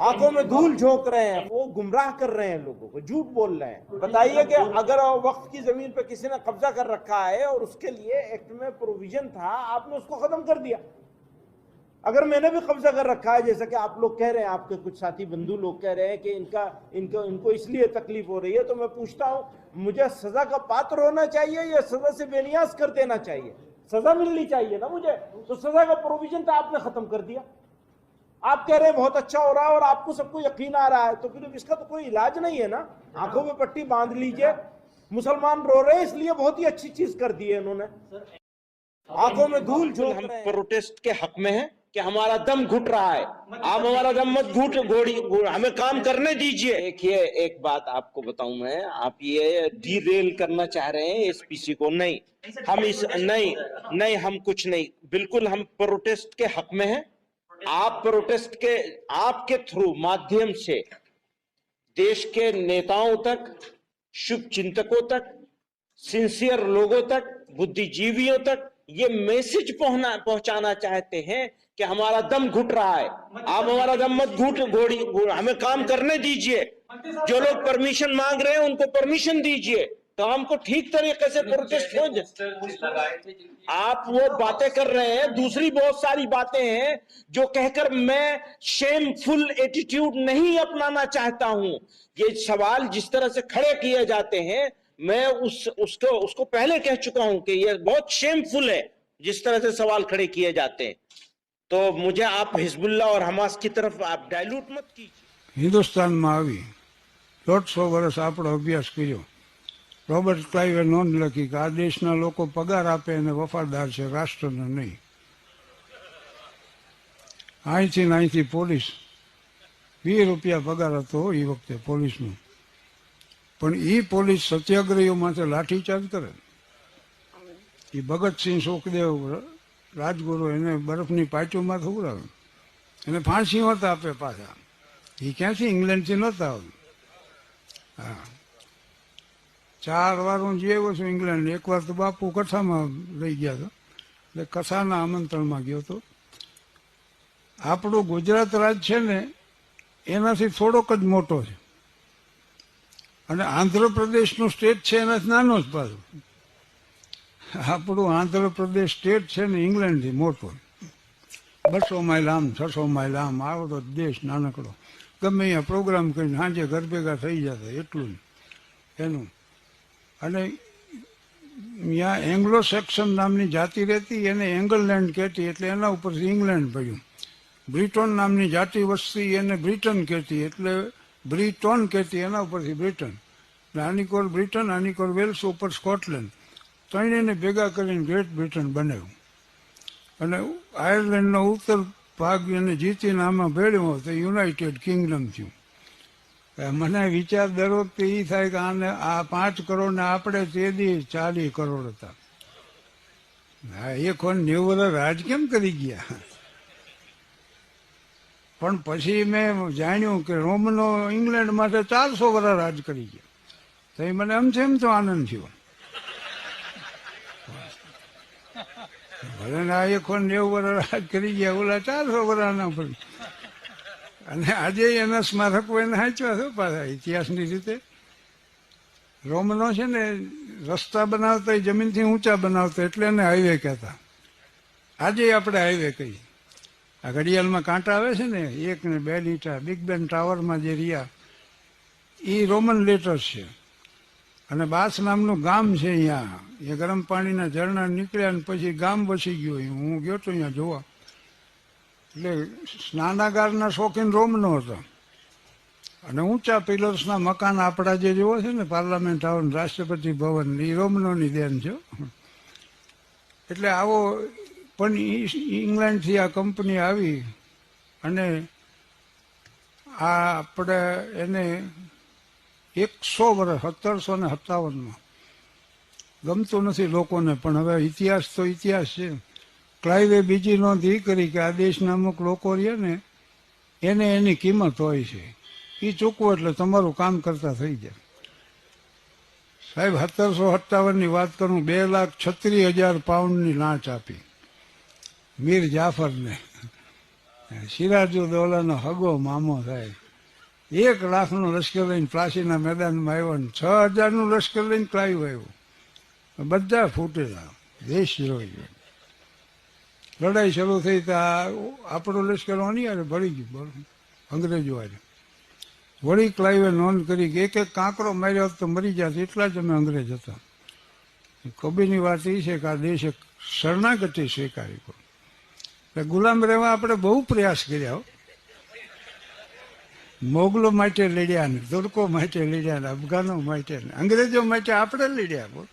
आंखों में धूल झोंक रहे हैं, वो गुमराह कर रहे हैं लोगों को, झूठ बोल रहे हैं। बताइए कि अगर वक्फ की जमीन पे किसी ने कब्जा कर रखा है और उसके लिए एक्ट में प्रोविजन था, आपने उसको खत्म कर दिया। अगर मैंने भी कब्जा कर रखा है, जैसा कि आप लोग कह रहे हैं, आपके कुछ साथी बंधु लोग कह रहे हैं कि इनको इसलिए तकलीफ हो रही है, तो मैं पूछता हूं, मुझे सजा का पात्र होना चाहिए या सजा से बेनियाज कर देना चाहिए? सजा मिलनी चाहिए ना मुझे, तो सजा का प्रोविजन तो आपने खत्म कर दिया। आप कह रहे हैं बहुत अच्छा हो रहा है और आपको सबको यकीन आ रहा है, तो फिर इसका तो कोई इलाज नहीं है ना। आंखों में पट्टी बांध लीजिए। मुसलमान रो रहे हैं इसलिए बहुत ही अच्छी चीज कर दी है इन्होंने। आंखों में धूल झोंक रहे हैं। प्रोटेस्ट के हक में है कि हमारा दम घुट रहा है, आप हमारा दम मत हमें काम करने दीजिए। देखिए, एक बात आपको बताऊं मैं, आप ये डीरेल करना चाह रहे हैं एसपीसी को। नहीं, हम इस नहीं हम कुछ नहीं, बिल्कुल हम प्रोटेस्ट के हक में हैं। आप प्रोटेस्ट के, आपके थ्रू माध्यम से देश के नेताओं तक, शुभ चिंतकों तक, सिंसियर लोगों तक, बुद्धिजीवियों तक ये मैसेज पहुंचाना चाहते हैं कि हमारा दम घुट रहा है, आप हमारा दम मत हमें काम करने दीजिए। जो लोग परमिशन मांग रहे हैं उनको परमिशन दीजिए, तो हमको ठीक तरीके से प्रोटेस्ट हो जाए। आप वो बातें कर रहे हैं, दूसरी बहुत सारी बातें हैं जो कहकर मैं शेमफुल एटीट्यूड नहीं अपनाना चाहता हूं। ये सवाल जिस तरह से खड़े किए जाते हैं, मैं उसको पहले कह चुका हूं कि ये बहुत शेमफुल है जिस तरह से सवाल खड़े किए जाते हैं। तो मुझे आप हिजबुल्ला और हमास की तरफ आप डायल्यूट मत कीजिए। हिंदुस्तान में આવી 150 વર્ષ આપણો અભ્યાસ કર્યો। રોબર્ટ ક્લાઇવે નોંધ લખી કે આ દેશના લોકો પગાર આપે અને વફાદાર છે, રાષ્ટ્રને નહીં। અહીંથી પોલીસ 20 રૂપિયા પગાર હતો એ વખતે પોલીસનો, પણ એ પોલીસ સત્યાગ્રહીઓ માટે લાઠીચાર્જ કરે। એ ભગતસિંહ સુખદેવ રાજગુરુ એને બરફની પાટીઓમાં ઉડાવે, એને ફાંસી નહોતા આપે પાછા। એ ક્યાંથી ઇંગ્લેન્ડથી નહોતા આવે। હા, 4 વાર હું જેવો છું ઇંગ્લેન્ડ। એકવાર તો બાપુ કથામાં લઈ ગયા હતા, એટલે કથાના આમંત્રણમાં ગયો હતો। આપણું ગુજરાત રાજ છે ને એનાથી થોડોક જ મોટો છે, અને આંધ્રપ્રદેશનું સ્ટેટ છે એનાથી નાનો જ પાછું। આપણું આંધ્રપ્રદેશ સ્ટેટ છે ને ઇંગ્લેન્ડથી મોટો, 200 માઇલ આમ 600 માઇલ આમ, આવડો દેશ નાનકડો। ગમે અહીંયા પ્રોગ્રામ કરીને સાંજે ઘર ભેગા થઈ જતા, એટલું જ એનું। અને ત્યાં એંગ્લો સેક્શન નામની જાતિ રહેતી, એને એંગલલેન્ડ કહેતી, એટલે એના ઉપરથી ઇંગ્લેન્ડ પડ્યું। બ્રિટન નામની જાતિ વસતી, એને બ્રિટન કહેતી, એટલે બ્રિટન કહેતી, એના ઉપરથી બ્રિટન। આની કોર બ્રિટન, આની કોર વેલ્સ, ઉપર સ્કોટલેન્ડ, ત્રણેયને ભેગા કરીને ગ્રેટ બ્રિટન બનાવ્યું। અને આયર્લેન્ડનો ઉત્તર ભાગ એને જીતીને આમાં ભેળ્યો તો યુનાઇટેડ કિંગડમ થયું। મને વિચાર દર વખતે એ થાય કે આને આ 5 કરોડ ને આપણે તે દી 40 કરોડ હતા। હા, 90 વર્ષ રાજ કેમ કરી ગયા? પણ પછી મેં જાણ્યું કે રોમનો ઇંગ્લેન્ડ માટે 400 વર્ષ રાજ કરી ગયા, તો એ મને એમ તો આનંદ થયો। ભલે ને આ 90 વર્ષ રાજ કરી ગયા, ઓલા 400 વર્ષના પડી। અને આજે એના સ્મારકો એને સાચવા છે પાછા ઇતિહાસની રીતે। રોમનો છે ને રસ્તા બનાવતા જમીનથી ઊંચા બનાવતા, એટલે એને હાઈવે કહેતા। આજે આપણે હાઈવે કહીએ। આ ઘડિયાળમાં કાંટા આવે છે ને 1 ને 2 લીટા, બિગ બેન ટાવરમાં જે રહ્યા એ રોમન લેટર્સ છે। અને બાસ નામનું ગામ છે અહીંયા, એ ગરમ પાણીના ઝરણા નીકળ્યા ને પછી ગામ વસી ગયું। હું ગયો તો અહીંયા જોવા, એટલે સ્નાનાગારના શોખીન રોમનો હતો। અને ઊંચા પિલર્સના મકાન આપણા જે જોવો છે ને પાર્લામેન્ટ હાઉસ, રાષ્ટ્રપતિ ભવન, એ રોમનોની દેન છે। એટલે આવો, પણ ઇંગ્લેન્ડથી આ કંપની આવી અને આ આપણે એને 100 વર્ષ 1757માં, ગમતું નથી લોકોને, પણ હવે ઇતિહાસ તો ઇતિહાસ છે। ક્લાઇવે બીજી નોંધ એ કરી કે આ દેશના અમુક લોકો રહે ને એને એની કિંમત હોય છે, એ ચૂકવો એટલે તમારું કામ કરતા થઈ જાય। સાહેબ 1757ની વાત કરું, 2,36,000 પાઉન્ડની લાંચ આપી મીર જાફરને। સિરાજુદ્દૌલાનો હગો મામો થાય. 1 લાખનું લશ્કર લઈને પ્લાસીના મેદાનમાં આવ્યો ને 6,000નું લશ્કર લઈને ક્લાઈવ આવ્યો. બધા ફૂટેલા, દેશ જોઈ. લડાઈ શરૂ થઈ તો આપણું લશ્કર ઓની યારે ભળી ગયું, બરોબર, અંગ્રેજો હારે. વળી ક્લાઈવે નોંધ કરી કે એક કાંકરો માર્યો તો મરી જશે, એટલા જ અમે અંગ્રેજ હતા. કબીરની વાત એ છે કે આ દેશે શરણાગતિ સ્વીકારી. એટલે ગુલામ રહેવા આપણે બહુ પ્રયાસ કર્યા. મોગલો માટે લડ્યા ને, તુર્કો માટે લડ્યા ને, અફઘાનો માટે ને, અંગ્રેજો માટે આપણે લડ્યા.